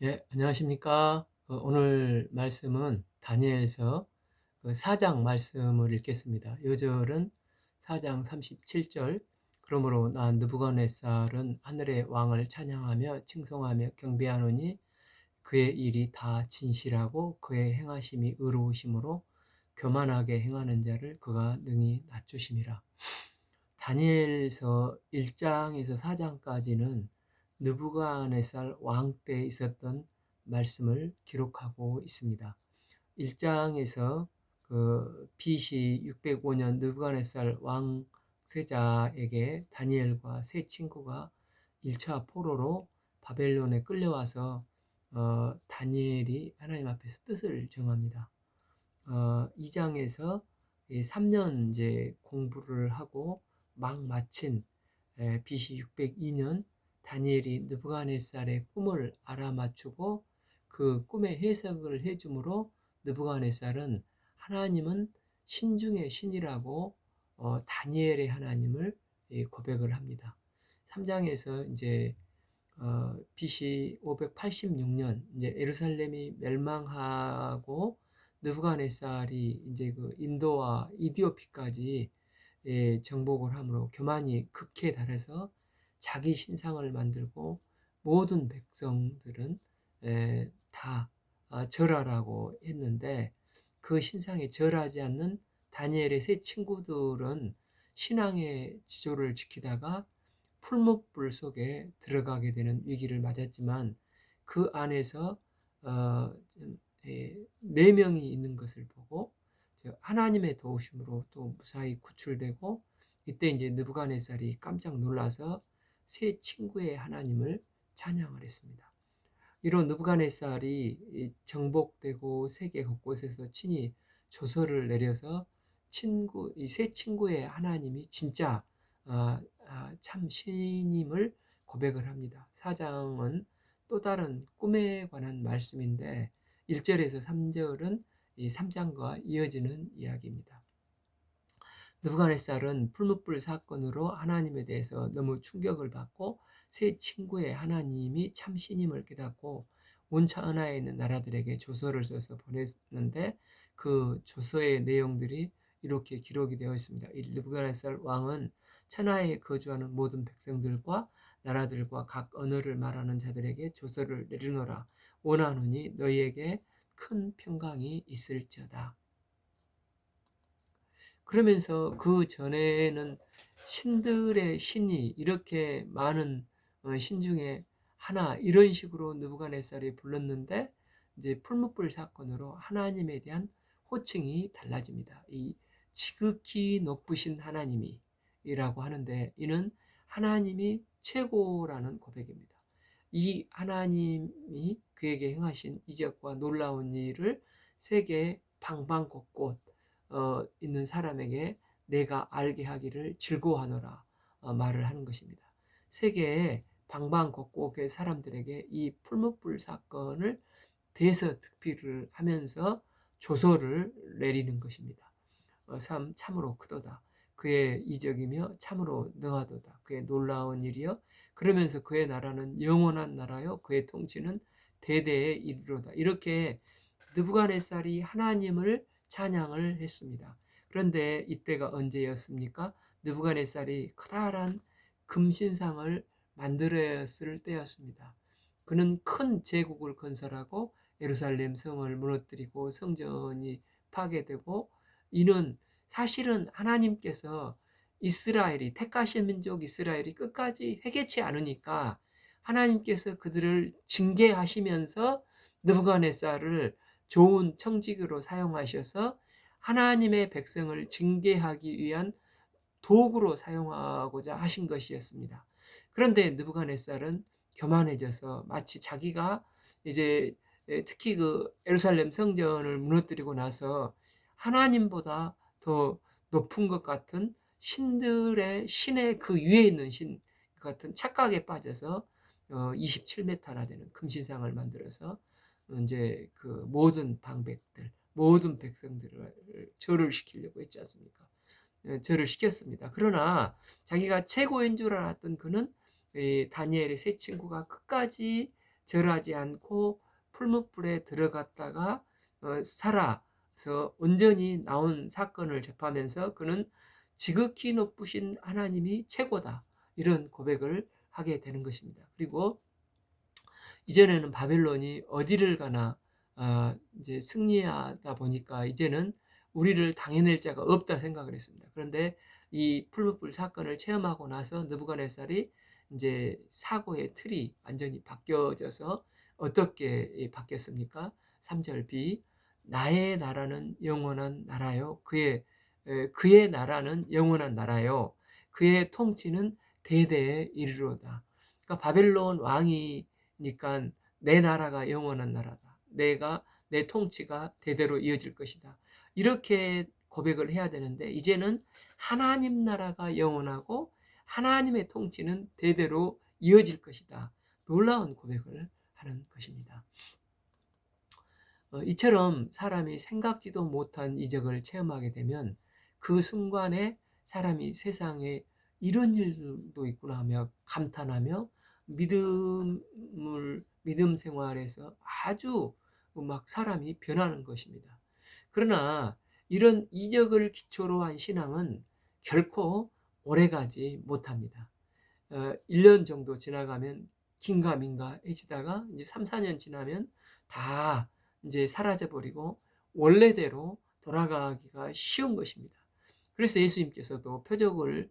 예, 안녕하십니까. 오늘 말씀은 다니엘서 4장 말씀을 읽겠습니다. 요절은 4장 37절. 그러므로 나 느부갓네살은 하늘의 왕을 찬양하며 칭송하며 경배하노니 그의 일이 다 진실하고 그의 행하심이 의로우심으로 교만하게 행하는 자를 그가 능히 낮추심이라. 다니엘서 1장에서 4장까지는 느부갓네살 왕 때 있었던 말씀을 기록하고 있습니다. 1장에서 BC 605년 느부갓네살 왕세자에게 다니엘과 세 친구가 1차 포로로 바벨론에 끌려와서 다니엘이 하나님 앞에서 뜻을 정합니다. 2장에서 3년 이제 공부를 하고 막 마친 BC 602년 다니엘이 느부갓네살의 꿈을 알아맞추고 그 꿈의 해석을 해줌으로 느부갓네살은 하나님은 신 중의 신이라고 다니엘의 하나님을 고백을 합니다. 3장에서 이제 BC 586년 이제 예루살렘이 멸망하고 느부갓네살이 이제 그 인도와 이디오피까지 정복을 함으로 교만이 극에 달해서 자기 신상을 만들고 모든 백성들은 다 절하라고 했는데 그 신상에 절하지 않는 다니엘의 세 친구들은 신앙의 지조를 지키다가 풀무불 속에 들어가게 되는 위기를 맞았지만 그 안에서 네 명이 있는 것을 보고 하나님의 도우심으로 또 무사히 구출되고 이때 이제 느부갓네살이 깜짝 놀라서 세 친구의 하나님을 찬양을 했습니다. 이런 느부갓네살이 정복되고 세계 곳곳에서 친히 조서를 내려서 이 세 친구의 하나님이 진짜 참 신임을 고백을 합니다. 4장은 또 다른 꿈에 관한 말씀인데 1절에서 3절은 이 3장과 이어지는 이야기입니다. 느부갓네살은 풀무불 사건으로 하나님에 대해서 너무 충격을 받고 세 친구의 하나님이 참 신임을 깨닫고 온 천하에 있는 나라들에게 조서를 써서 보냈는데 그 조서의 내용들이 이렇게 기록이 되어 있습니다. 이 느부갓네살 왕은 천하에 거주하는 모든 백성들과 나라들과 각 언어를 말하는 자들에게 조서를 내리노라. 원하노니 너희에게 큰 평강이 있을지어다. 그러면서 그 전에는 신들의 신이 이렇게 많은 신 중에 하나 이런 식으로 느부갓네살이 불렀는데 이제 풀무불 사건으로 하나님에 대한 호칭이 달라집니다. 이 지극히 높으신 하나님이라고 하는데 이는 하나님이 최고라는 고백입니다. 이 하나님이 그에게 행하신 이적과 놀라운 일을 세계 방방곳곳 있는 사람에게 내가 알게 하기를 즐거워하노라 말을 하는 것입니다. 세계의 방방곡곡의 사람들에게 이 풀무불 사건을 대서특필을 하면서 조서를 내리는 것입니다. 참으로 크도다. 그의 이적이며 참으로 능하도다. 그의 놀라운 일이여 그러면서 그의 나라는 영원한 나라요 그의 통치는 대대에 이르로다. 이렇게 느부갓네살이 하나님을 찬양을 했습니다. 그런데 이때가 언제였습니까? 느부갓네살이 커다란 금신상을 만들었을 때였습니다. 그는 큰 제국을 건설하고 예루살렘 성을 무너뜨리고 성전이 파괴되고 이는 사실은 하나님께서 이스라엘이 택하신 민족 이스라엘이 끝까지 회개치 않으니까 하나님께서 그들을 징계하시면서 느부갓네살을 좋은 청지기로 사용하셔서 하나님의 백성을 징계하기 위한 도구로 사용하고자 하신 것이었습니다. 그런데 느부갓네살은 교만해져서 마치 자기가 이제 특히 그 예루살렘 성전을 무너뜨리고 나서 하나님보다 더 높은 것 같은 신의 그 위에 있는 신 같은 착각에 빠져서 27m나 되는 금신상을 만들어서 이제 그 모든 방백들, 모든 백성들을 절을 시키려고 했지 않습니까? 절을 시켰습니다. 그러나 자기가 최고인 줄 알았던 그는 다니엘의 세 친구가 끝까지 절하지 않고 풀무불에 들어갔다가 살아서 온전히 나온 사건을 접하면서 그는 지극히 높으신 하나님이 최고다, 이런 고백을 하게 되는 것입니다. 그리고 이전에는 바벨론이 어디를 가나 이제 승리하다 보니까 이제는 우리를 당해낼 자가 없다 생각을 했습니다. 그런데 이 풀무불 사건을 체험하고 나서 느부갓네살이 이제 사고의 틀이 완전히 바뀌어져서 어떻게 바뀌었습니까? 3절 B, 나의 나라는 영원한 나라요. 그의 나라는 영원한 나라요. 그의 통치는 대대에 이르로다. 그러니까 바벨론 왕이 니까 내 나라가 영원한 나라다. 내 통치가 대대로 이어질 것이다. 이렇게 고백을 해야 되는데 이제는 하나님 나라가 영원하고 하나님의 통치는 대대로 이어질 것이다. 놀라운 고백을 하는 것입니다. 이처럼 사람이 생각지도 못한 이적을 체험하게 되면 그 순간에 사람이 세상에 이런 일도 있구나 하며 감탄하며 믿음 생활에서 아주 막 사람이 변하는 것입니다. 그러나 이런 이적을 기초로 한 신앙은 결코 오래가지 못합니다. 1년 정도 지나가면 긴가민가해지다가 이제 3, 4년 지나면 다 이제 사라져 버리고 원래대로 돌아가기가 쉬운 것입니다. 그래서 예수님께서도 표적을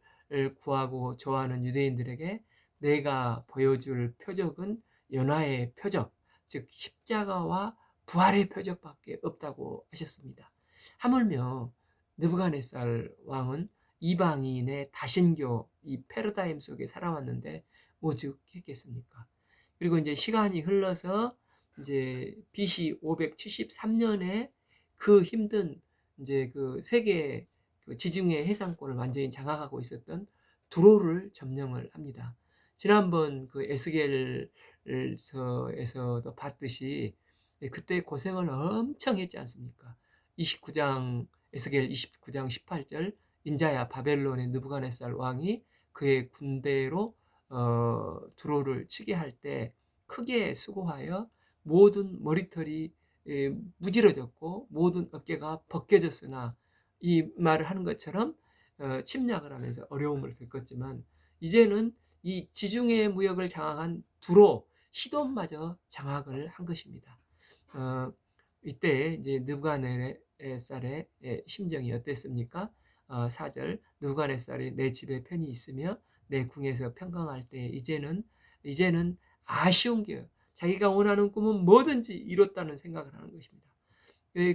구하고 좋아하는 유대인들에게 내가 보여줄 표적은 연화의 표적, 즉 십자가와 부활의 표적밖에 없다고 하셨습니다. 하물며 느부갓네살 왕은 이방인의 다신교 이 패러다임 속에 살아왔는데 오죽했겠습니까? 그리고 이제 시간이 흘러서 이제 BC 573년에 그 힘든 이제 그 세계 그 지중해 해상권을 완전히 장악하고 있었던 두로를 점령을 합니다. 지난번 그 에스겔서에서도 봤듯이 그때 고생을 엄청 했지 않습니까? 29장 에스겔 29장 18절, 인자야 바벨론의 느부갓네살 왕이 그의 군대로 두로를 치게 할 때 크게 수고하여 모든 머리털이 무질어졌고 모든 어깨가 벗겨졌으나, 이 말을 하는 것처럼 침략을 하면서 어려움을 겪었지만 이제는 이 지중해 무역을 장악한 두로 시돈마저 장악을 한 것입니다. 이때 이제 느부갓네살의 심정이 어땠습니까? 4절, 느부갓네살이 내 집에 편히 있으며 내 궁에서 평강할 때 이제는 아쉬운 게 자기가 원하는 꿈은 뭐든지 이뤘다는 생각을 하는 것입니다.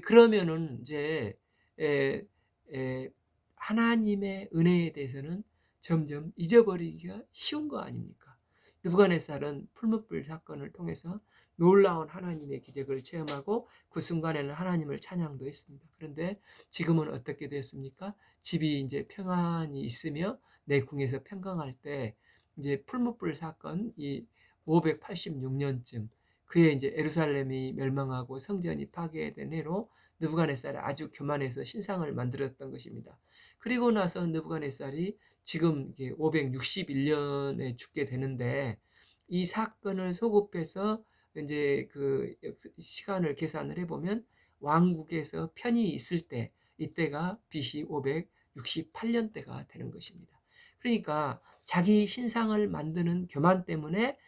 그러면은 이제 에, 에, 하나님의 은혜에 대해서는 점점 잊어버리기가 쉬운 거 아닙니까? 느부갓네살은 풀무불 사건을 통해서 놀라운 하나님의 기적을 체험하고 그 순간에는 하나님을 찬양도 했습니다. 그런데 지금은 어떻게 됐습니까? 집이 이제 평안이 있으며 내 궁에서 평강할 때 이제 풀무불 사건 이 586년쯤 그의 이제 예루살렘이 멸망하고 성전이 파괴된 해로 느부갓네살이 아주 교만해서 신상을 만들었던 것입니다. 그리고 나서 느부갓네살이 지금 561년에 죽게 되는데 이 사건을 소급해서 이제 그 시간을 계산을 해보면 왕국에서 편히 있을 때 이때가 BC 568년대가 되는 것입니다. 그러니까 자기 신상을 만드는 교만 때문에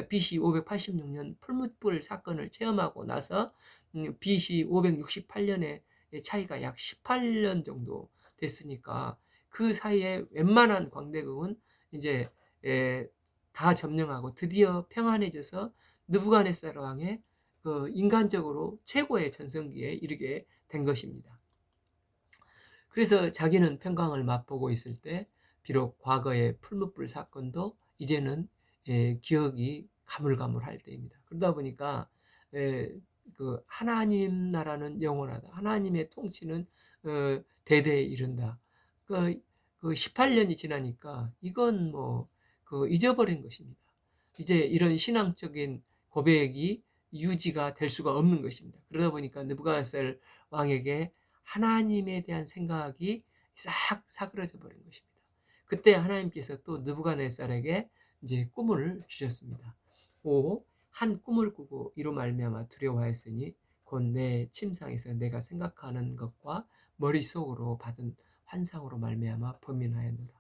BC 586년 풀무불 사건을 체험하고 나서 BC 568년에 차이가 약 18년 정도 됐으니까 그 사이에 웬만한 광대국은 이제 다 점령하고 드디어 평안해져서 느부갓네살 왕의 그 인간적으로 최고의 전성기에 이르게 된 것입니다. 그래서 자기는 평강을 맛보고 있을 때 비록 과거의 풀무불 사건도 이제는 기억이 가물가물할 때입니다. 그러다 보니까 그 하나님 나라는 영원하다. 하나님의 통치는 대대에 이른다. 그 18년이 지나니까 이건 그 잊어버린 것입니다. 이제 이런 신앙적인 고백이 유지가 될 수가 없는 것입니다. 그러다 보니까 느부갓네살 왕에게 하나님에 대한 생각이 싹 사그러져 버린 것입니다. 그때 하나님께서 또 느부갓네살에게 이제 꿈을 주셨습니다. 5. 한 꿈을 꾸고 이로 말미암아 두려워하였으니 곧 내 침상에서 내가 생각하는 것과 머릿속으로 받은 환상으로 말미암아 범민하였노라.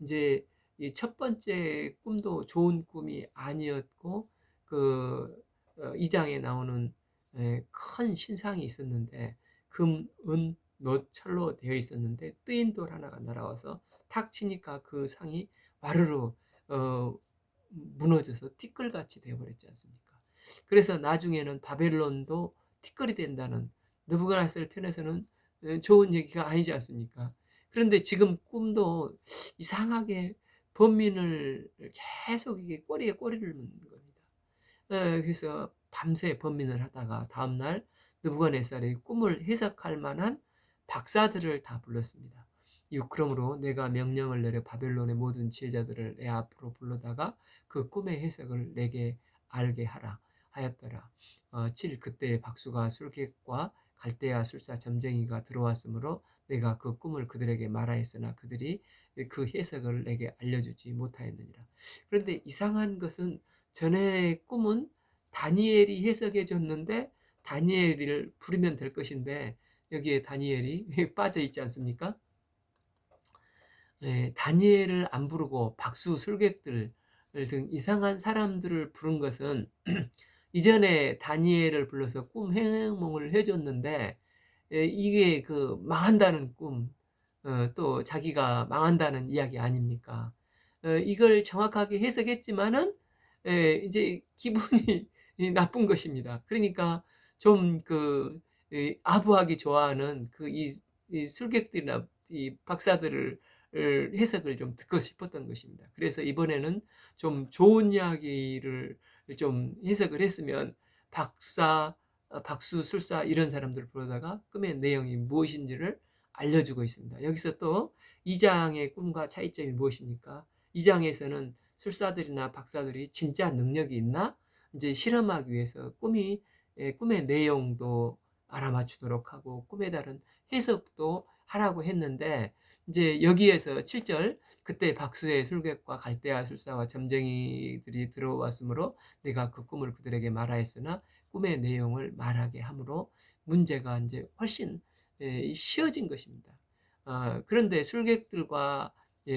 이제 이 첫 번째 꿈도 좋은 꿈이 아니었고 그 2장에 나오는 큰 신상이 있었는데 금, 은, 놋, 철로 되어 있었는데 뜨인 돌 하나가 날아와서 탁 치니까 그 상이 와르르 어, 무너져서 티끌같이 되어버렸지 않습니까? 그래서 나중에는 바벨론도 티끌이 된다는 느부갓네살 편에서는 좋은 얘기가 아니지 않습니까? 그런데 지금 꿈도 이상하게 범민을 계속 이게 꼬리에 꼬리를 무는 겁니다. 그래서 밤새 범민을 하다가 다음날 느부갓네살의 꿈을 해석할 만한 박사들을 다 불렀습니다. 그러므로 내가 명령을 내려 바벨론의 모든 지혜자들을 내 앞으로 불러다가 그 꿈의 해석을 내게 알게 하라 하였더라. 7. 그때 박수가 술객과 갈대아 술사 점쟁이가 들어왔으므로 내가 그 꿈을 그들에게 말하였으나 그들이 그 해석을 내게 알려주지 못하였느니라. 그런데 이상한 것은 전에 꿈은 다니엘이 해석해 줬는데 다니엘을 부르면 될 것인데 여기에 다니엘이 빠져 있지 않습니까? 다니엘을 안 부르고 박수 술객들 등 이상한 사람들을 부른 것은 이전에 다니엘을 불러서 꿈 해몽을 해줬는데 이게 그 망한다는 꿈, 또 자기가 망한다는 이야기 아닙니까? 이걸 정확하게 해석했지만은 이제 기분이 나쁜 것입니다. 그러니까 좀 그 아부하기 좋아하는 이 술객들이나 이 박사들을 해석을 좀 듣고 싶었던 것입니다. 그래서 이번에는 좀 좋은 이야기를 좀 해석을 했으면 박사, 박수, 술사 이런 사람들을 부르다가 꿈의 내용이 무엇인지를 알려주고 있습니다. 여기서 또 2장의 꿈과 차이점이 무엇입니까? 2장에서는 술사들이나 박사들이 진짜 능력이 있나? 이제 실험하기 위해서 꿈의 내용도 알아맞추도록 하고 꿈에 따른 해석도 하라고 했는데 이제 여기에서 7절 그때 박수의 술객과 갈대아 술사와 점쟁이들이 들어왔으므로 내가 그 꿈을 그들에게 말하였으나 꿈의 내용을 말하게 함으로 문제가 이제 훨씬 쉬워진 것입니다. 그런데 술객들과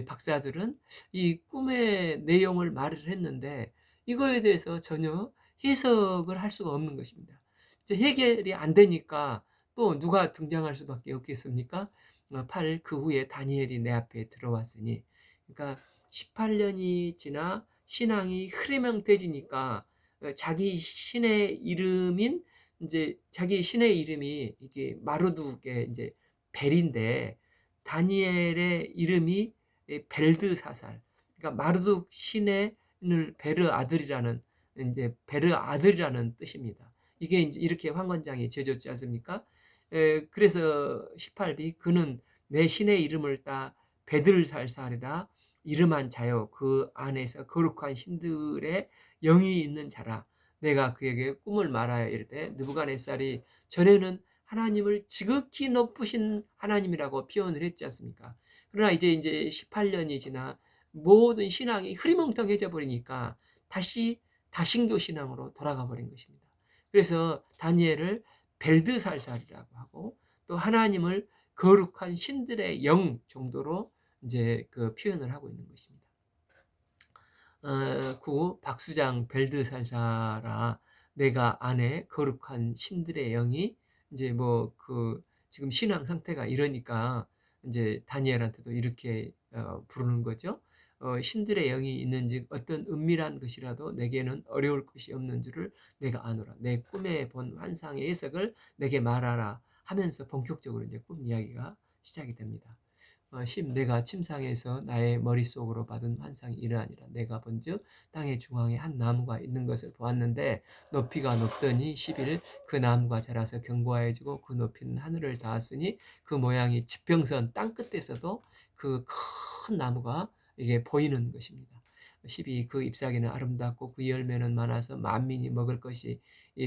박사들은 이 꿈의 내용을 말을 했는데 이거에 대해서 전혀 해석을 할 수가 없는 것입니다. 이제 해결이 안 되니까 또 누가 등장할 수밖에 없겠습니까? 8. 그 후에 다니엘이 내 앞에 들어왔으니 그러니까 18년이 지나 신앙이 흐리멍텅해지니까 자기 신의 이름인 이제 자기 신의 이름이 이게 마르둑의 이제 벨인데 다니엘의 이름이 벨드사살. 그러니까 마르둑 신의 베르 아들이라는 이제 베르 아들이라는 뜻입니다. 이게 이제 이렇게 황관장이 지어졌지 않습니까? 그래서 18비 그는 내 신의 이름을 따 베들살살이라 이름한 자요 그 안에서 거룩한 신들의 영이 있는 자라 내가 그에게 꿈을 말하여 이르되 느부갓네살이 전에는 하나님을 지극히 높으신 하나님이라고 표현을 했지 않습니까? 그러나 이제 18년이 지나 모든 신앙이 흐리멍텅해져 버리니까 다시 다신교 신앙으로 돌아가 버린 것입니다. 그래서 다니엘을 벨드살살이라고 하고 또 하나님을 거룩한 신들의 영 정도로 이제 그 표현을 하고 있는 것입니다. 9. 박수장 벨드살살아 내가 안에 거룩한 신들의 영이 이제 뭐 그 지금 신앙 상태가 이러니까 이제 다니엘한테도 이렇게 부르는 거죠. 신들의 영이 있는즉 어떤 은밀한 것이라도 내게는 어려울 것이 없는 줄을 내가 아노라. 내 꿈에 본 환상의 해석을 내게 말하라 하면서 본격적으로 이제 꿈 이야기가 시작이 됩니다. 10. 내가 침상에서 나의 머릿속으로 받은 환상이 이러하니라. 내가 본즉 땅의 중앙에 한 나무가 있는 것을 보았는데 높이가 높더니 11. 그 나무가 자라서 견고해지고 그 높이는 하늘을 닿았으니 그 모양이 지평선 땅끝에서도 그 큰 나무가 이게 보이는 것입니다. 12. 그 잎사귀는 아름답고 그 열매는 많아서 만민이 먹을 것이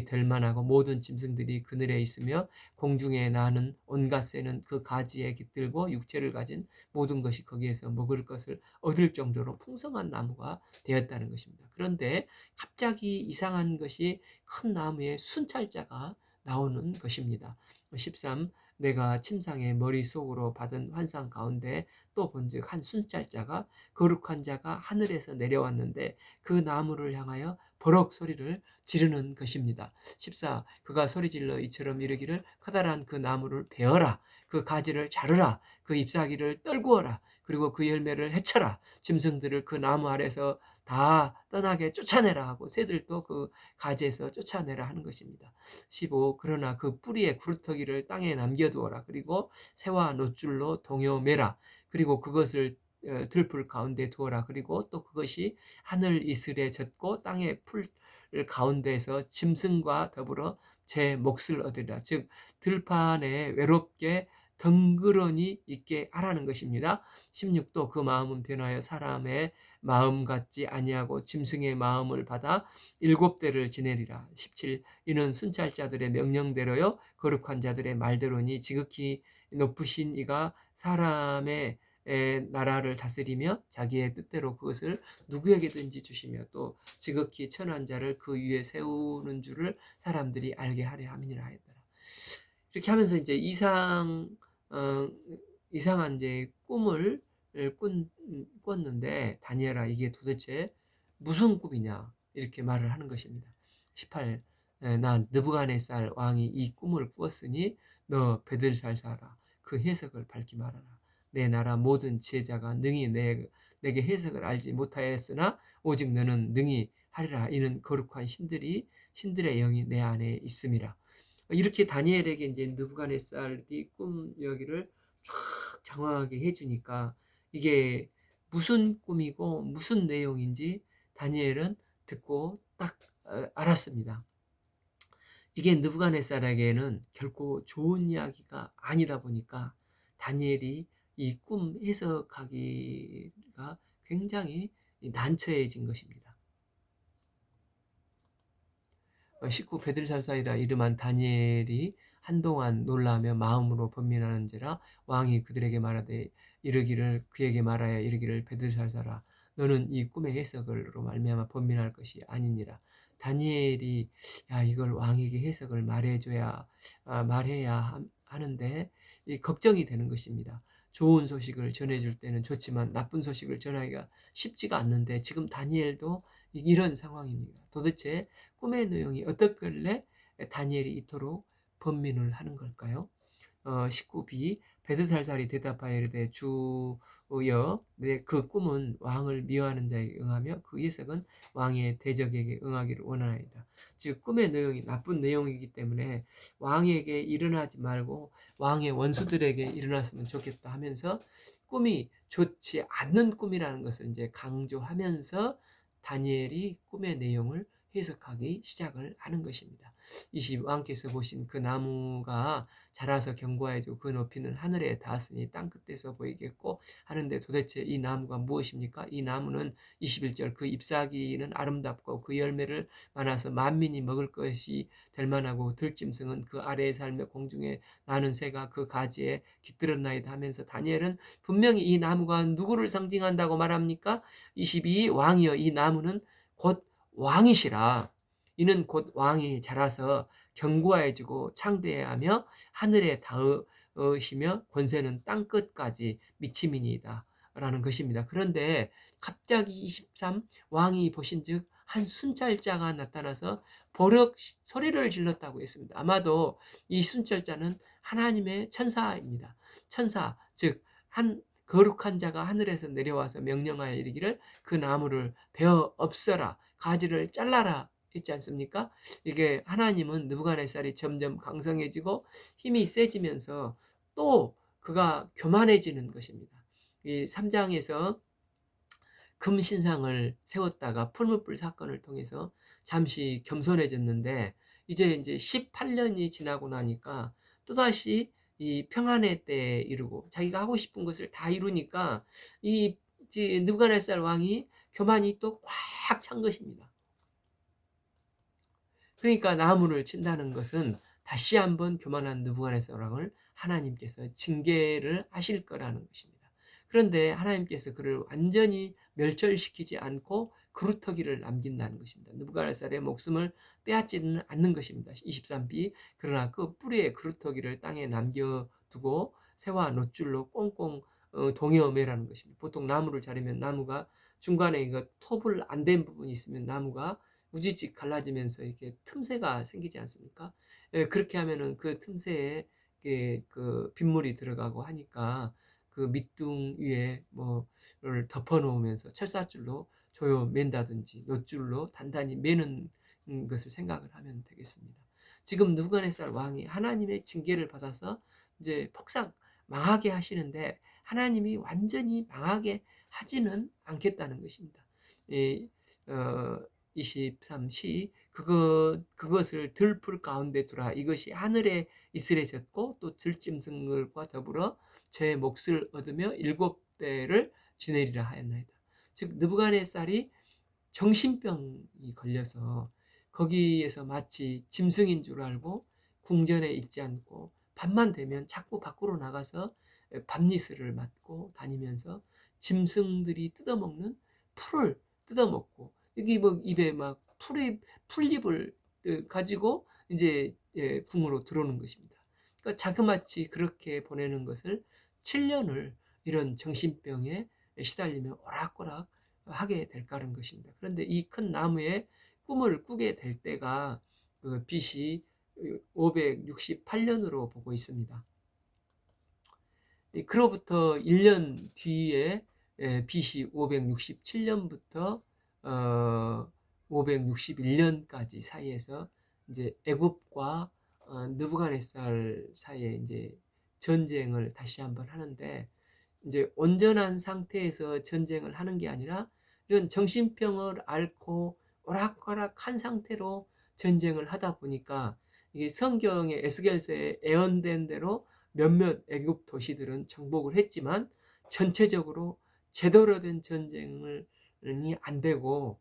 될 만하고 모든 짐승들이 그늘에 있으며 공중에 나는 온갖 새는 그 가지에 깃들고 육체를 가진 모든 것이 거기에서 먹을 것을 얻을 정도로 풍성한 나무가 되었다는 것입니다. 그런데 갑자기 이상한 것이 큰 나무에 순찰자가 나오는 것입니다. 13. 내가 침상의 머릿속으로 받은 환상 가운데 또 본즉 한 순찰자가 거룩한 자가 하늘에서 내려왔는데 그 나무를 향하여 버럭 소리를 지르는 것입니다. 14. 그가 소리질러 이처럼 이르기를 커다란 그 나무를 베어라. 그 가지를 자르라. 그 잎사귀를 떨구어라. 그리고 그 열매를 해쳐라. 짐승들을 그 나무 아래서 다 떠나게 쫓아내라 하고 새들도 그 가지에서 쫓아내라 하는 것입니다. 15. 그러나 그 뿌리의 구루터기를 땅에 남겨두어라. 그리고 새와 노줄로 동여매라. 그리고 그것을 들풀 가운데 두어라. 그리고 또 그것이 하늘 이슬에 젖고 땅의 풀 가운데에서 짐승과 더불어 제 몫을 얻으리라. 즉 들판에 외롭게 덩그러니 있게 하라는 것입니다. 16도 그 마음은 변하여 사람의 마음 같지 아니하고 짐승의 마음을 받아 7대를 지내리라. 17 이는 순찰자들의 명령대로요 거룩한 자들의 말대로니 지극히 높으신 이가 사람의 나라를 다스리며 자기의 뜻대로 그것을 누구에게든지 주시며 또 지극히 천한 자를 그 위에 세우는 줄을 사람들이 알게 하려 함이니라 하였더라. 이렇게 하면서 이제 어, 이상한 이제 꿈을 꿨는데 다니엘아 이게 도대체 무슨 꿈이냐 이렇게 말을 하는 것입니다. 18. 나 느부갓네살 왕이 이 꿈을 꾸었으니 너 베들살사라 그 해석을 밝히 말하라. 내 나라 모든 지혜자가 능히 내게 해석을 알지 못하였으나 오직 너는 능히 하리라. 이는 거룩한 신들의 영이 내 안에 있음이라. 이렇게 다니엘에게 이제 느부갓네살이 꿈 이야기를 쫙 장황하게 해주니까 이게 무슨 꿈이고 무슨 내용인지 다니엘은 듣고 딱 알았습니다. 이게 느부갓네살에게는 결코 좋은 이야기가 아니다 보니까 다니엘이 이 꿈 해석하기가 굉장히 난처해진 것입니다. 19 베들살사이라 이름한 다니엘이 한동안 놀라며 마음으로 번민하는지라 왕이 그들에게 말하되 이르기를 그에게 말하여 이르기를 베들살사라 너는 이 꿈의 해석으로 말미암아 번민할 것이 아니니라. 다니엘이 야 이걸 왕에게 해석을 말해야 하는데 이 걱정이 되는 것입니다. 좋은 소식을 전해줄 때는 좋지만 나쁜 소식을 전하기가 쉽지가 않는데 지금 다니엘도 이런 상황입니다. 도대체 꿈의 내용이 어떻길래 다니엘이 이토록 번민을 하는 걸까요? 19b 베드살살이 대답하여 이르되 주여 그 꿈은 왕을 미워하는 자에게 응하며 그 해석은 왕의 대적에게 응하기를 원하나이다. 즉 꿈의 내용이 나쁜 내용이기 때문에 왕에게 일어나지 말고 왕의 원수들에게 일어났으면 좋겠다 하면서 꿈이 좋지 않는 꿈이라는 것을 이제 강조하면서 다니엘이 꿈의 내용을 해석하기 시작을 하는 것입니다. 20 왕께서 보신 그 나무가 자라서 견고해지고 그 높이는 하늘에 닿았으니 땅끝에서 보이겠고 하는데 도대체 이 나무가 무엇입니까? 이 나무는 21절 그 잎사귀는 아름답고 그 열매를 많아서 만민이 먹을 것이 될 만하고 들짐승은 그 아래에 살며 공중에 나는 새가 그 가지에 깃들었나이다 하면서 다니엘은 분명히 이 나무가 누구를 상징한다고 말합니까? 22 왕이여 이 나무는 곧 왕이시라. 이는 곧 왕이 자라서 견고해지고 창대하며 하늘에 닿으시며 권세는 땅끝까지 미치미니이다. 라는 것입니다. 그런데 갑자기 23 왕이 보신즉 한 순찰자가 나타나서 버럭 소리를 질렀다고 했습니다. 아마도 이 순찰자는 하나님의 천사입니다. 천사, 즉 한 거룩한 자가 하늘에서 내려와서 명령하여 이르기를 그 나무를 베어 없애라, 가지를 잘라라 했지 않습니까? 이게 하나님은 느부갓네살이 점점 강성해지고 힘이 세지면서 또 그가 교만해지는 것입니다. 이 3장에서 금신상을 세웠다가 풀무불 사건을 통해서 잠시 겸손해졌는데 이제 18년이 지나고 나니까 또다시 이 평안의 때에 이르고 자기가 하고 싶은 것을 다 이루니까 이 느부갓네살 왕이 교만이 또 꽉 찬 것입니다. 그러니까 나무를 친다는 것은 다시 한번 교만한 느부갓네살 왕을 하나님께서 징계를 하실 거라는 것입니다. 그런데 하나님께서 그를 완전히 멸절시키지 않고 그루터기를 남긴다는 것입니다. 느부갓네살의 목숨을 빼앗지는 않는 것입니다. 23b. 그러나 그 뿌리의 그루터기를 땅에 남겨두고 새와 놋줄로 꽁꽁 동여매라는 것입니다. 보통 나무를 자르면 나무가 중간에 이거 톱을 안 댄 부분이 있으면 나무가 우지직 갈라지면서 이렇게 틈새가 생기지 않습니까? 예, 그렇게 하면은 그 틈새에 그 빗물이 들어가고 하니까 그 밑둥 위에 뭐를 덮어 놓으면서 철사줄로 조여 맨다든지 놋줄로 단단히 매는 것을 생각을 하면 되겠습니다. 지금 느부갓네살 왕이 하나님의 징계를 받아서 이제 폭삭 망하게 하시는데 하나님이 완전히 망하게 하지는 않겠다는 것입니다. 예, 어, 23시 그것을 들풀 가운데 두라. 이것이 하늘에 이슬해졌고 또 들짐승들과 더불어 제 몫을 얻으며 7대를 지내리라 하였나이다. 즉 느부갓네살이 정신병이 걸려서 거기에서 마치 짐승인 줄 알고 궁전에 있지 않고 밤만 되면 자꾸 밖으로 나가서 밤니스를 맞고 다니면서 짐승들이 뜯어먹는 풀을 뜯어먹고 여기 뭐 입에 막 풀잎을 가지고 이제 궁으로 들어오는 것입니다. 그러니까 자그마치 그렇게 보내는 것을 7년을 이런 정신병에 시달리며 오락가락 하게 될까는 것입니다. 그런데 이 큰 나무에 꿈을 꾸게 될 때가 그 BC 568년으로 보고 있습니다. 그로부터 1년 뒤에 BC 567년부터 561년까지 사이에서 이제 애굽과 느부갓네살 사이에 이제 전쟁을 다시 한번 하는데 이제 온전한 상태에서 전쟁을 하는 게 아니라 이런 정신병을 앓고 오락가락한 상태로 전쟁을 하다 보니까 이게 성경의 에스겔서에 예언된 대로 몇몇 애굽 도시들은 정복을 했지만 전체적으로 제대로 된 전쟁이 안 되고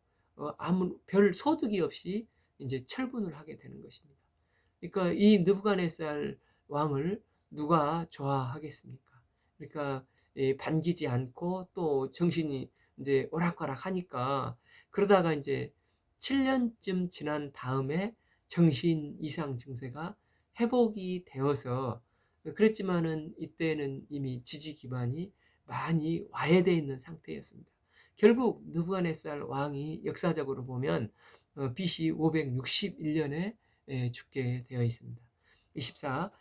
아무 별 소득이 없이 이제 철군을 하게 되는 것입니다. 그러니까 이 느부갓네살 왕을 누가 좋아하겠습니까? 그러니까 반기지 않고 또 정신이 이제 오락가락 하니까 그러다가 이제 7년쯤 지난 다음에 정신 이상 증세가 회복이 되어서 그랬지만은 이때는 이미 지지 기반이 많이 와해되어 있는 상태였습니다. 결국 느부갓네살 왕이 역사적으로 보면 BC 561년에 죽게 되어 있습니다. 24.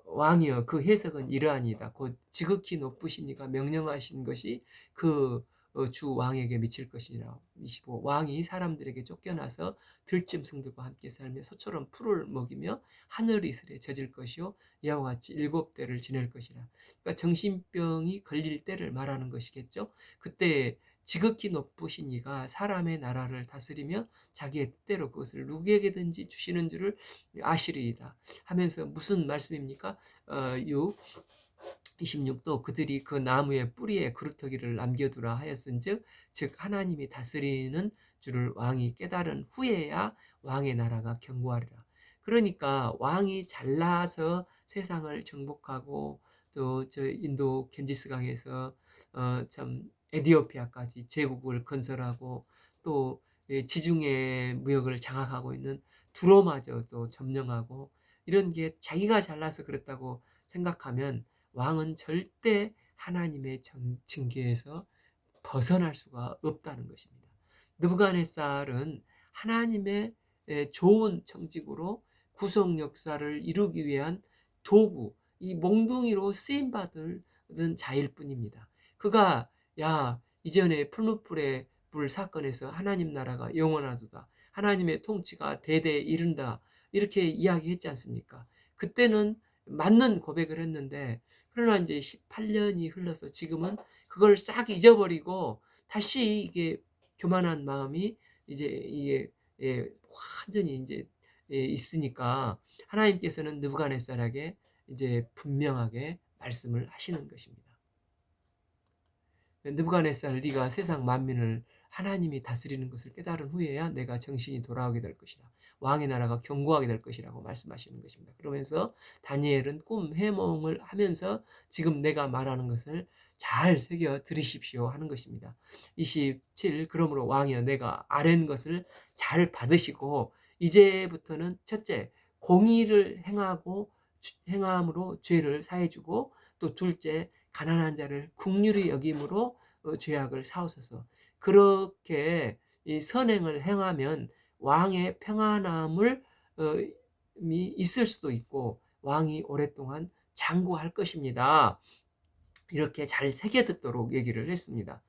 왕이여 그 해석은 이러하니이다. 곧 지극히 높으신 이가 명령하신 것이 그 주 왕에게 미칠 것이니라. 25. 왕이 사람들에게 쫓겨나서 들짐승들과 함께 살며 소처럼 풀을 먹이며 하늘 이슬에 젖을 것이요 이와 같이 7대를 지낼 것이라. 그러니까 정신병이 걸릴 때를 말하는 것이겠죠. 그때 지극히 높으신 이가 사람의 나라를 다스리며 자기의 뜻대로 그것을 누구에게든지 주시는 줄을 아시리이다 하면서 무슨 말씀입니까? 26도 그들이 그 나무의 뿌리에 그루터기를 남겨두라 하였은즉 즉 하나님이 다스리는 줄을 왕이 깨달은 후에야 왕의 나라가 견고하리라. 그러니까 왕이 잘나서 세상을 정복하고 또 저 인도 겐지스강에서 참 에디오피아까지 제국을 건설하고 또 지중해 무역을 장악하고 있는 두로마저도 점령하고 이런 게 자기가 잘나서 그랬다고 생각하면 왕은 절대 하나님의 징계에서 벗어날 수가 없다는 것입니다. 느부갓네살은 하나님의 좋은 청직으로 구속 역사를 이루기 위한 도구, 이 몽둥이로 쓰임 받은 자일 뿐입니다. 그가 야 이전에 풀무불의 불 사건에서 하나님 나라가 영원하도다. 하나님의 통치가 대대에 이른다. 이렇게 이야기했지 않습니까? 그때는 맞는 고백을 했는데 그러나 이제 18년이 흘러서 지금은 그걸 싹 잊어버리고 다시 이게 교만한 마음이 이제 이게 완전히 이제 있으니까 하나님께서는 느부갓네살에게 이제 분명하게 말씀을 하시는 것입니다. 느부갓네살 네가 세상 만민을 하나님이 다스리는 것을 깨달은 후에야 내가 정신이 돌아오게 될 것이다. 왕의 나라가 견고하게 될 것이라고 말씀하시는 것입니다. 그러면서 다니엘은 꿈 해몽을 하면서 지금 내가 말하는 것을 잘 새겨 들으십시오 하는 것입니다. 27 그러므로 왕이여 내가 아랜 것을 잘 받으시고 이제부터는 첫째 공의를 행함으로 죄를 사해주고 또 둘째 가난한 자를 국률이 여김으로 죄악을 사하소서. 그렇게 이 선행을 행하면 왕의 평안함을 있을 수도 있고 왕이 오랫동안 장구할 것입니다. 이렇게 잘 새겨듣도록 얘기를 했습니다.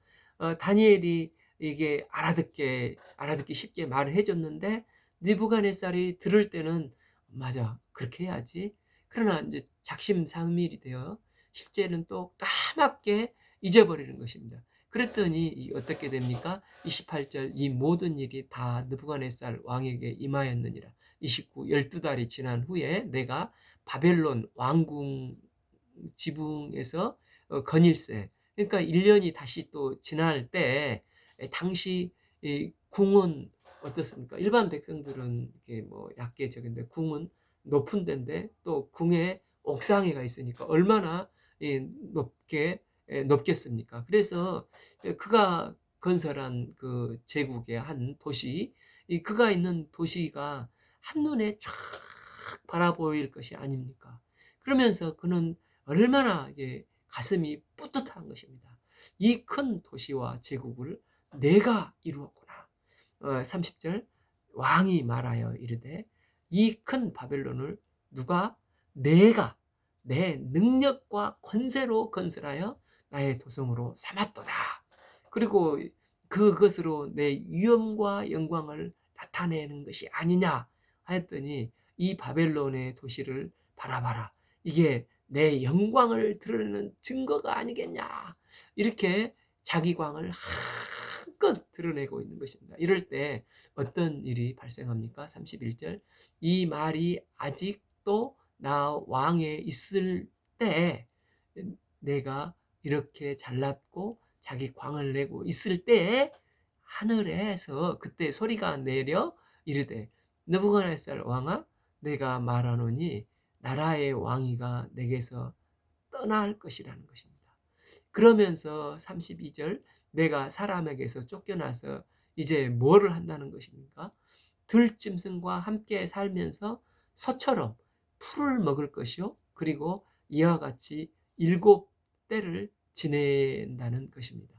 다니엘이 이게 알아듣기 쉽게 말을 해줬는데 느부갓네살이 들을 때는 맞아 그렇게 해야지. 그러나 이제 작심삼일이 되어 실제는 또 까맣게 잊어버리는 것입니다. 그랬더니 어떻게 됩니까? 28절 이 모든 일이 다 느부갓네살 왕에게 임하였느니라. 29 12달이 지난 후에 내가 바벨론 왕궁 지붕에서 건일세 그러니까 1년이 다시 또 지날 때 당시 이 궁은 어떻습니까? 일반 백성들은 이게 뭐 약계적인데 궁은 높은 데인데 또 궁에 옥상에가 있으니까 얼마나 높게 높겠습니까? 그래서 그가 건설한 그 제국의 한 도시, 이 그가 있는 도시가 한눈에 쫙 바라보일 것이 아닙니까? 그러면서 그는 얼마나 이게 가슴이 뿌듯한 것입니다. 이 큰 도시와 제국을 내가 이루었구나. 30절 왕이 말하여 이르되 이 큰 바벨론을 누가 내가 내 능력과 권세로 건설하여 나의 도성으로 삼았도다. 그리고 그것으로 내 위엄과 영광을 나타내는 것이 아니냐 하였더니 이 바벨론의 도시를 바라봐라. 이게 내 영광을 드러내는 증거가 아니겠냐. 이렇게 자기 광을 한껏 드러내고 있는 것입니다. 이럴 때 어떤 일이 발생합니까? 31절 이 말이 아직도 나 왕에 있을 때 내가 이렇게 잘났고 자기 광을 내고 있을 때 하늘에서 그때 소리가 내려 이르되 느부갓네살 왕아 내가 말하노니 나라의 왕위가 내게서 떠날 것이라는 것입니다. 그러면서 32절 내가 사람에게서 쫓겨나서 이제 뭐를 한다는 것입니까? 들짐승과 함께 살면서 소처럼 풀을 먹을 것이요. 그리고 이와 같이 7때를 지낸다는 것입니다.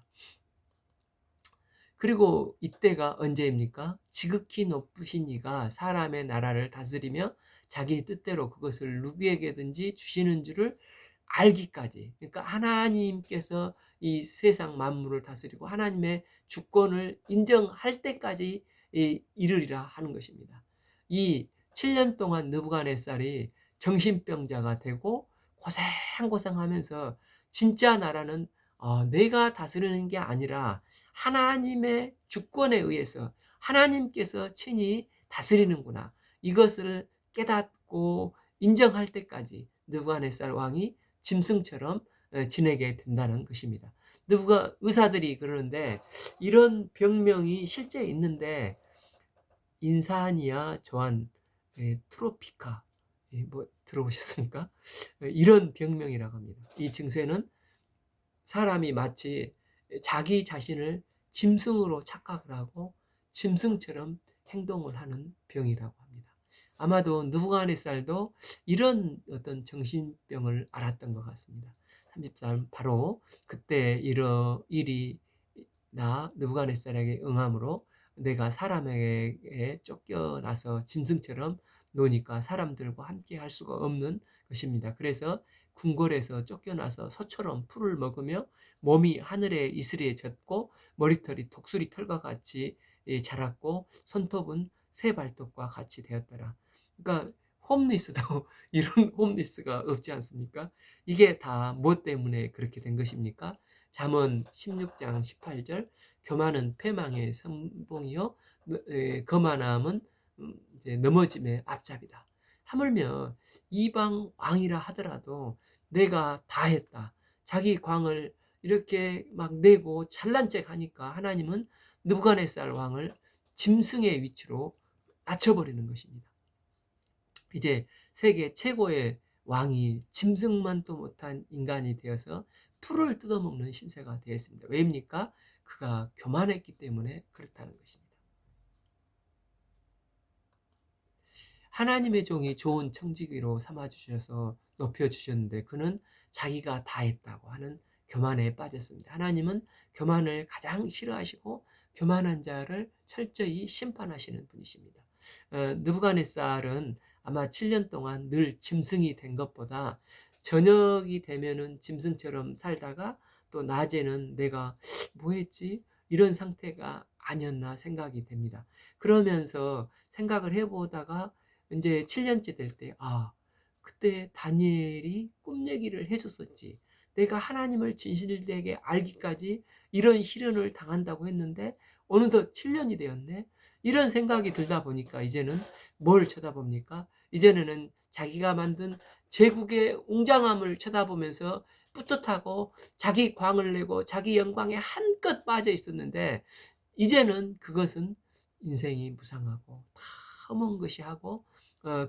그리고 이때가 언제입니까? 지극히 높으신 이가 사람의 나라를 다스리며 자기 뜻대로 그것을 누구에게든지 주시는 줄을 알기까지. 그러니까 하나님께서 이 세상 만물을 다스리고 하나님의 주권을 인정할 때까지 이르리라 하는 것입니다. 이 7년 동안 느부갓네살이 정신병자가 되고 고생하면서 진짜 나라는 내가 다스리는 게 아니라 하나님의 주권에 의해서 하나님께서 친히 다스리는구나. 이것을 깨닫고 인정할 때까지 느부갓네살 왕이 짐승처럼 지내게 된다는 것입니다. 의사들이 그러는데 이런 병명이 실제 있는데 인사니아 조안 트로피카 뭐 들어보셨습니까? 이런 병명이라고 합니다. 이 증세는 사람이 마치 자기 자신을 짐승으로 착각을 하고 짐승처럼 행동을 하는 병이라고 합니다. 아마도 느부갓네살도 이런 어떤 정신병을 앓았던 것 같습니다. 33 바로 그때 일이 나 느부갓네살에게 응함으로 내가 사람에게 쫓겨나서 짐승처럼 노니까 사람들과 함께 할 수가 없는 것입니다. 그래서 궁궐에서 쫓겨나서 소처럼 풀을 먹으며 몸이 하늘의 이슬에 젖고 머리털이 독수리 털과 같이 자랐고 손톱은 새 발톱과 같이 되었더라. 그러니까 홈리스도 이런 홈리스가 없지 않습니까? 이게 다 뭐 때문에 그렇게 된 것입니까? 잠언 16장 18절 교만은 패망의 선봉이요 거만함은 이제 넘어짐의 앞잡이다. 하물며 이방 왕이라 하더라도 내가 다 했다. 자기 광을 이렇게 막 내고 잘난 척 하니까 하나님은 느부갓네살 왕을 짐승의 위치로 낮춰버리는 것입니다. 이제 세계 최고의 왕이 짐승만도 못한 인간이 되어서 풀을 뜯어먹는 신세가 되었습니다. 왜입니까? 그가 교만했기 때문에 그렇다는 것입니다. 하나님의 종이 좋은 청지기로 삼아주셔서 높여주셨는데 그는 자기가 다 했다고 하는 교만에 빠졌습니다. 하나님은 교만을 가장 싫어하시고 교만한 자를 철저히 심판하시는 분이십니다. 느부갓네살은 아마 7년 동안 늘 짐승이 된 것보다 저녁이 되면은 짐승처럼 살다가 또 낮에는 내가 뭐 했지? 이런 상태가 아니었나 생각이 됩니다. 그러면서 생각을 해보다가 이제 7년째 될 때, 그때 다니엘이 꿈 얘기를 해줬었지. 내가 하나님을 진실되게 알기까지 이런 시련을 당한다고 했는데 어느덧 7년이 되었네. 이런 생각이 들다 보니까 이제는 뭘 쳐다봅니까? 이제는 자기가 만든 제국의 웅장함을 쳐다보면서 뿌듯하고 자기 광을 내고 자기 영광에 한껏 빠져 있었는데 이제는 그것은 인생이 무상하고 다 험한 것이 하고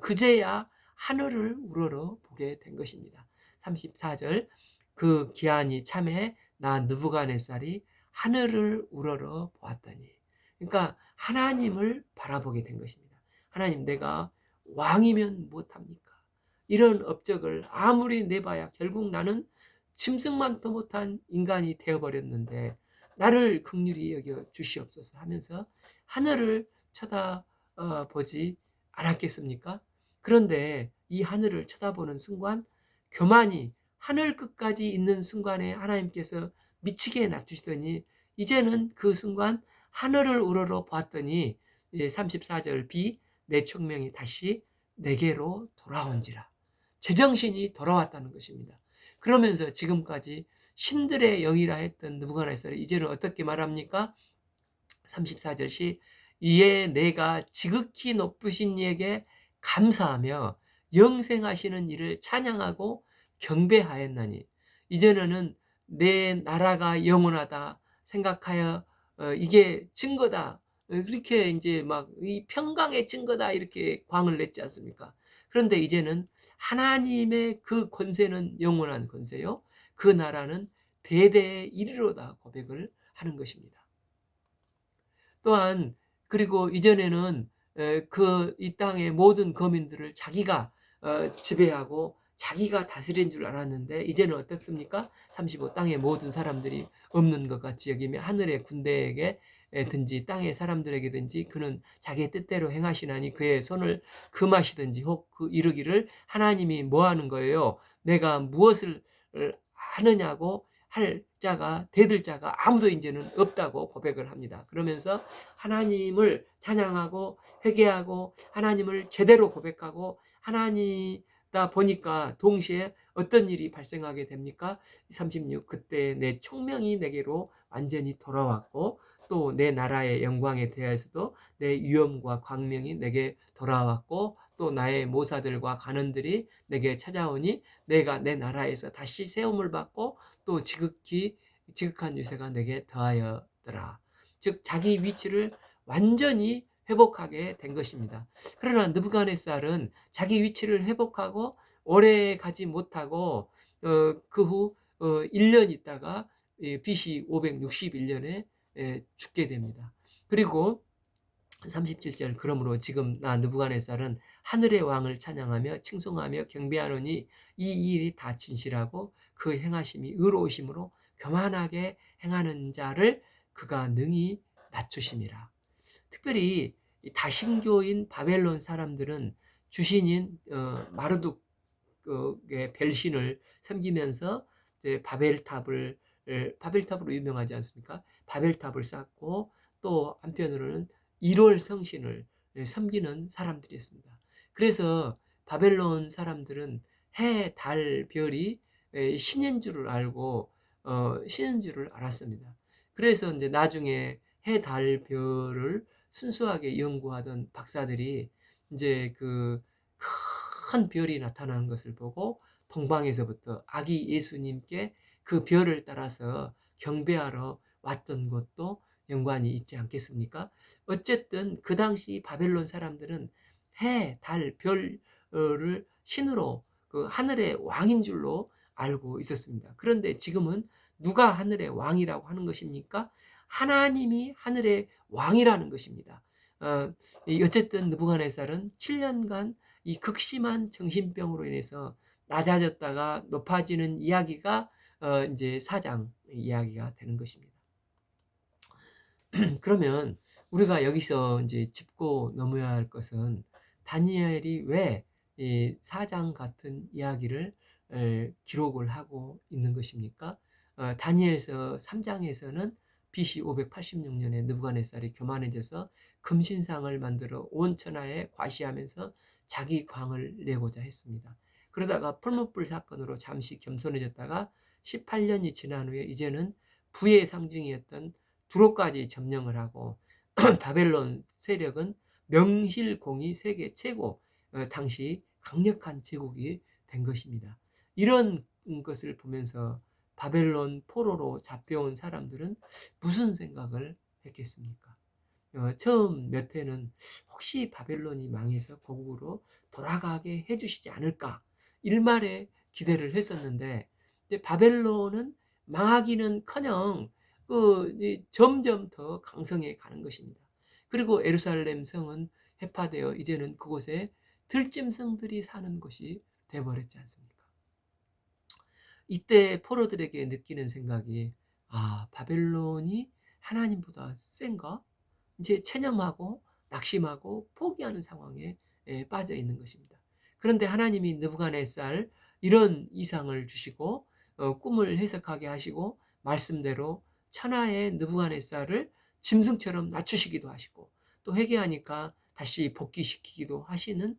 그제야 하늘을 우러러 보게 된 것입니다. 34절 그 기한이 참에 나 느부갓네살이 하늘을 우러러 보았더니 그러니까 하나님을 바라보게 된 것입니다. 하나님 내가 왕이면 무엇합니까? 이런 업적을 아무리 내봐야 결국 나는 짐승만도 못한 인간이 되어버렸는데 나를 긍휼히 여겨 주시옵소서 하면서 하늘을 쳐다보지 않았겠습니까? 그런데 이 하늘을 쳐다보는 순간 교만이 하늘 끝까지 있는 순간에 하나님께서 미치게 낮추시더니 이제는 그 순간 하늘을 우러러 보았더니 34절 B 내 총명이 다시 내게로 돌아온지라 제정신이 돌아왔다는 것입니다. 그러면서 지금까지 신들의 영이라 했던 느부갓네살이 이제는 어떻게 말합니까? 34절시 이에 내가 지극히 높으신 이에게 감사하며 영생하시는 이를 찬양하고 경배하였나니 이제는 내 나라가 영원하다 생각하여 이게 증거다. 그렇게 이제 막 이 평강의 증거다 이렇게 광을 냈지 않습니까? 그런데 이제는 하나님의 그 권세는 영원한 권세요. 그 나라는 대대에 이르로다 고백을 하는 것입니다. 또한 그리고 이전에는 그 이 땅의 모든 거민들을 자기가 지배하고 자기가 다스린 줄 알았는데 이제는 어떻습니까? 35 땅의 모든 사람들이 없는 것 같이 여기며 하늘의 군대에게 든지 땅의 사람들에게든지 그는 자기의 뜻대로 행하시나니 그의 손을 금하시든지 혹 그 이르기를 하나님이 뭐 하는 거예요? 내가 무엇을 하느냐고 할 자가 대들 자가 아무도 이제는 없다고 고백을 합니다. 그러면서 하나님을 찬양하고 회개하고 하나님을 제대로 고백하고 하나님이다 보니까 동시에 어떤 일이 발생하게 됩니까? 36 그때 내 총명이 내게로 완전히 돌아왔고 또 내 나라의 영광에 대해서도 내 위엄과 광명이 내게 돌아왔고 또 나의 모사들과 간원들이 내게 찾아오니 내가 내 나라에서 다시 세움을 받고 또 지극한 유세가 내게 더하였더라. 즉 자기 위치를 완전히 회복하게 된 것입니다. 그러나 느부갓네살은 자기 위치를 회복하고 오래 가지 못하고 그 후 1년 있다가 BC 561년에 죽게 됩니다. 그리고 37절 그러므로 지금 나 느부갓네살은 하늘의 왕을 찬양하며 칭송하며 경배하노니 이 일이 다 진실하고 그 행하심이 의로우심으로 교만하게 행하는 자를 그가 능히 낮추심이라. 특별히 다신교인 바벨론 사람들은 주신인 마르둑의 별신을 섬기면서 바벨탑으로 유명하지 않습니까? 바벨탑을 쌓고 또 한편으로는 1월 성신을 섬기는 사람들이었습니다. 그래서 바벨론 사람들은 해, 달, 별이 신인 줄을 알고 신인 줄을 알았습니다. 그래서 이제 나중에 해, 달, 별을 순수하게 연구하던 박사들이 이제 그 큰 별이 나타나는 것을 보고 동방에서부터 아기 예수님께 그 별을 따라서 경배하러 왔던 것도 연관이 있지 않겠습니까? 어쨌든 그 당시 바벨론 사람들은 해, 달, 별을 신으로 그 하늘의 왕인 줄로 알고 있었습니다. 그런데 지금은 누가 하늘의 왕이라고 하는 것입니까? 하나님이 하늘의 왕이라는 것입니다. 어쨌든 느부갓네살은 7년간 이 극심한 정신병으로 인해서 낮아졌다가 높아지는 이야기가 이제 4장 이야기가 되는 것입니다. 그러면 우리가 여기서 이제 짚고 넘어야 할 것은 다니엘이 왜 이 4장 같은 이야기를 기록을 하고 있는 것입니까? 다니엘서 3장에서는 BC 586년에 느부갓네살이 교만해져서 금신상을 만들어 온 천하에 과시하면서 자기 광을 내고자 했습니다. 그러다가 풀무불 사건으로 잠시 겸손해졌다가 18년이 지난 후에 이제는 부의 상징이었던 두로까지 점령을 하고 바벨론 세력은 명실공히 세계 최고 당시 강력한 제국이 된 것입니다. 이런 것을 보면서 바벨론 포로로 잡혀온 사람들은 무슨 생각을 했겠습니까? 처음 몇 해는 혹시 바벨론이 망해서 고국으로 돌아가게 해주시지 않을까 일말의 기대를 했었는데 바벨론은 망하기는커녕 점점 더 강성해 가는 것입니다. 그리고 예루살렘 성은 해파되어 이제는 그곳에 들짐승들이 사는 곳이 되어버렸지 않습니까? 이때 포로들에게 느끼는 생각이 바벨론이 하나님보다 센가? 이제 체념하고 낙심하고 포기하는 상황에 빠져 있는 것입니다. 그런데 하나님이 느부갓네살 이런 이상을 주시고 꿈을 해석하게 하시고 말씀대로 천하의 느부갓네살을 짐승처럼 낮추시기도 하시고 또 회개하니까 다시 복귀시키기도 하시는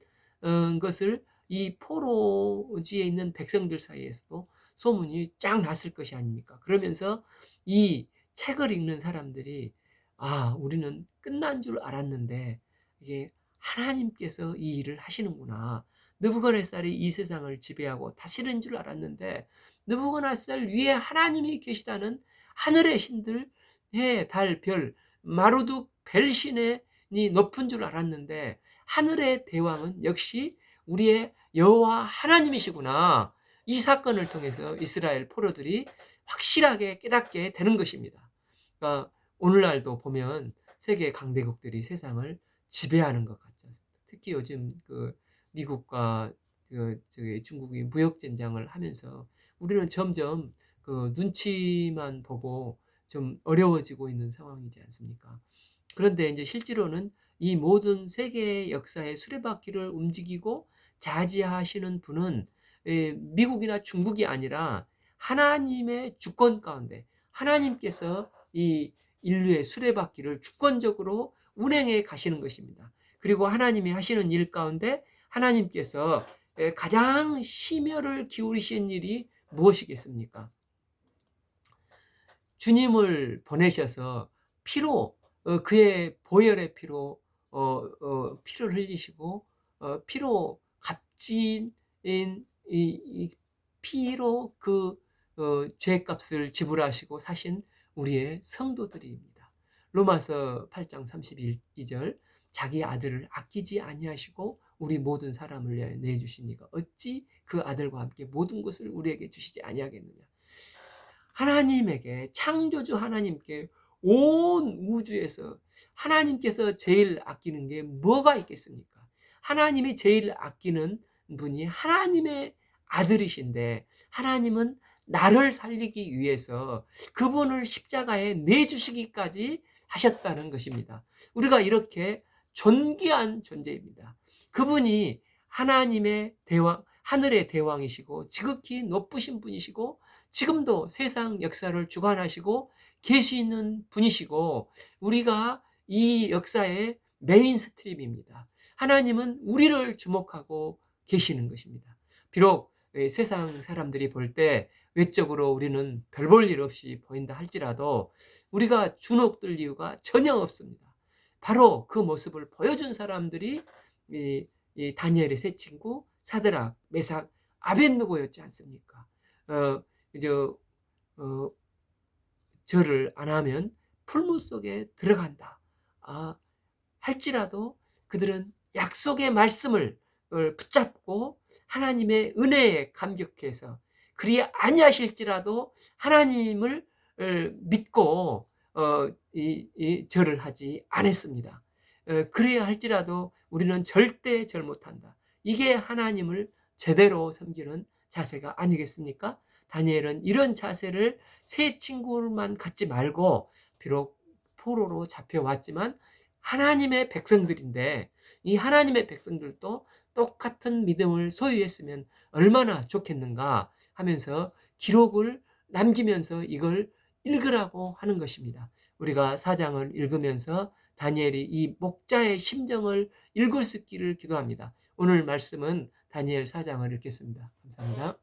것을 이 포로지에 있는 백성들 사이에서도 소문이 쫙 났을 것이 아닙니까? 그러면서 이 책을 읽는 사람들이 우리는 끝난 줄 알았는데 이게 하나님께서 이 일을 하시는구나. 느부갓네살이 이 세상을 지배하고 다스리는 줄 알았는데 느부갓네살 위에 하나님이 계시다는 하늘의 신들, 해, 달, 별, 마루둑, 벨신의 높은 줄 알았는데 하늘의 대왕은 역시 우리의 여호와 하나님이시구나. 이 사건을 통해서 이스라엘 포로들이 확실하게 깨닫게 되는 것입니다. 그러니까 오늘날도 보면 세계 강대국들이 세상을 지배하는 것 같죠. 특히 요즘 그 미국과 중국이 무역 전쟁을 하면서 우리는 점점 그 눈치만 보고 좀 어려워지고 있는 상황이지 않습니까? 그런데 이제 실제로는 이 모든 세계의 역사의 수레바퀴를 움직이고 자지하시는 분은 미국이나 중국이 아니라 하나님의 주권 가운데 하나님께서 이 인류의 수레바퀴를 주권적으로 운행해 가시는 것입니다. 그리고 하나님이 하시는 일 가운데 하나님께서 가장 심혈을 기울이신 일이 무엇이겠습니까? 주님을 보내셔서 피로 그의 보혈의 피로 피를 흘리시고 피로 값진 이 피로 그 죄값을 지불하시고 사신 우리의 성도들입니다. 로마서 8장 32절 자기 아들을 아끼지 아니하시고 우리 모든 사람을 위하여 내주시니까 어찌 그 아들과 함께 모든 것을 우리에게 주시지 아니하겠느냐. 하나님에게 창조주 하나님께 온 우주에서 하나님께서 제일 아끼는 게 뭐가 있겠습니까? 하나님이 제일 아끼는 분이 하나님의 아들이신데 하나님은 나를 살리기 위해서 그분을 십자가에 내주시기까지 하셨다는 것입니다. 우리가 이렇게 존귀한 존재입니다. 그분이 하나님의 대왕, 하늘의 대왕이시고 지극히 높으신 분이시고 지금도 세상 역사를 주관하시고 계시는 분이시고 우리가 이 역사의 메인 스트림입니다. 하나님은 우리를 주목하고 계시는 것입니다. 비록 세상 사람들이 볼 때 외적으로 우리는 별 볼 일 없이 보인다 할지라도 우리가 주눅들 이유가 전혀 없습니다. 바로 그 모습을 보여준 사람들이 이 다니엘의 세 친구 사드락, 메삭, 아벳느고였지 않습니까? 저 절을 안 하면 풀무 속에 들어간다. 할지라도 그들은 약속의 말씀을 붙잡고 하나님의 은혜에 감격해서, 그리 아니하실지라도 하나님을 믿고 절을 하지 않았습니다. 그래야 할지라도 우리는 절대 절 못한다. 이게 하나님을 제대로 섬기는 자세가 아니겠습니까? 다니엘은 이런 자세를 세 친구만 갖지 말고, 비록 포로로 잡혀왔지만 하나님의 백성들인데, 이 하나님의 백성들도 똑같은 믿음을 소유했으면 얼마나 좋겠는가 하면서 기록을 남기면서 이걸 읽으라고 하는 것입니다. 우리가 사장을 읽으면서 다니엘이 이 목자의 심정을 읽을 수 있기를 기도합니다. 오늘 말씀은 다니엘 4장을 읽겠습니다. 감사합니다.